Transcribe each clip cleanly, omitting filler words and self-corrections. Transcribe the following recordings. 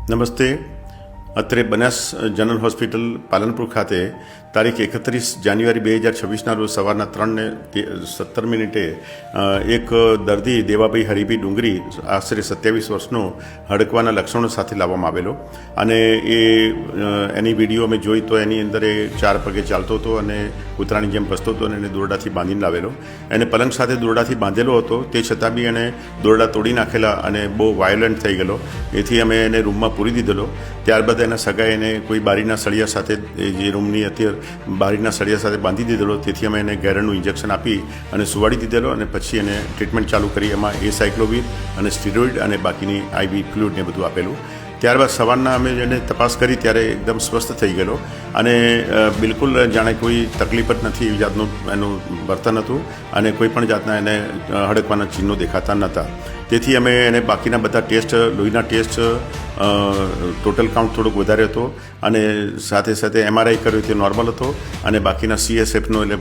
નમસ્તે. અત્રે Banas general hospital Palanpur ખાતે તારીખ 31 જાન્યુઆરી 2026ના રોજ સવારના 3:17 એક દર્દી દેવાભાઈ હરિભાઈ ડુંગરી આશરે 27 વર્ષનો હડકવાના લક્ષણો સાથે લાવવામાં આવેલો અને એની વિડીયો અમે જોઈ તો એની અંદર એ 4 પગે ચાલતો હતો અને કૂતરાની જેમ ભસતો હતો અને એને દોરડાથી બાંધીને લાવેલો. એને પલંગ સાથે દોરડાથી બાંધેલો હતો, તે છતાં બી એને દોરડા તોડી નાખેલા અને બહુ વાયોલન્ટ થઈ ગયેલો. એથી અમે એને રૂમમાં પૂરી દીધેલો. ત્યારબાદ એના સગાએ એને કોઈ બારીના સળિયા સાથે, જે રૂમની અત્યારે બારીના સળિયા સાથે બાંધી દીધેલો. તેથી અમે એને ગેરનનું ઇન્જેક્શન આપી અને સુવાડી દીધેલો અને પછી એને ટ્રીટમેન્ટ ચાલુ કરી. એમાં એસાયક્લોવિર અને સ્ટીરોઇડ અને બાકીની આઈવી ફ્લુઇડ ને બધું આપેલું. ત્યારબાદ સવારના અમે એને તપાસ કરી ત્યારે એકદમ સ્વસ્થ થઈ ગયેલો અને બિલકુલ જાણે કોઈ તકલીફ જ નથી એવી જાતનું એનું વર્તન હતું અને કોઈ પણ જાતના એને હડકવાના ચિહ્નો દેખાતા નહોતા. તેથી અમે એને બાકીના બધા ટેસ્ટ, લોહીના ટેસ્ટ, ટોટલ કાઉન્ટ થોડુંક વધારે હતો અને સાથે સાથે MRI કર્યો તે નોર્મલ હતો અને બાકીના CSFનો એટલે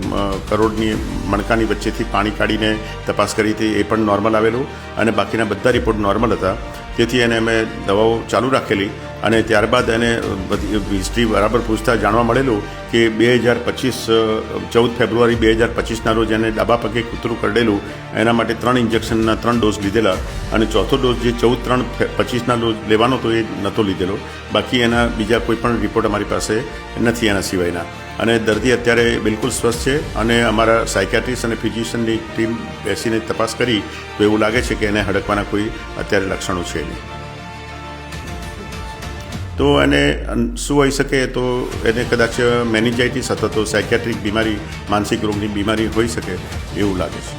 કરોડની મણકાની વચ્ચેથી પાણી કાઢીને તપાસ કરી હતી, એ પણ નોર્મલ આવેલું અને બાકીના બધા રિપોર્ટ નોર્મલ હતા. તેથી એને અમે દવાઓ ચાલુ રાખેલી અને ત્યારબાદ એને બધી હિસ્ટ્રી બરાબર પૂછતા જાણવા મળેલું કે 14 ફેબ્રુઆરી 2025ના રોજ એને ડાબા પગે કૂતરું કરડેલું. એના માટે 3 ઇન્જેક્શનના 3 ડોઝ લીધેલા અને ચોથો ડોઝ જે 14/3/25ના રોજ લેવાનો હતો એ નહોતો લીધેલો. બાકી એના બીજા કોઈ પણ રિપોર્ટ અમારી પાસે નથી એના સિવાયના. અને દર્દી અત્યારે બિલકુલ સ્વસ્થ છે અને અમારા સાયકિયાટ્રિસ્ટ અને ફિઝિશિયનની ટીમ બેસીને તપાસ કરી તો એવું લાગે છે કે એને હડકવાના કોઈ અત્યારે લક્ષણો છે નહીં. તો એને શું હોઈ શકે, તો એને કદાચ મેનિન્જાઇટિસ અથવા તો સાયકિયાટ્રિક બીમારી, માનસિક રોગની બીમારી હોઈ શકે એવું લાગે છે.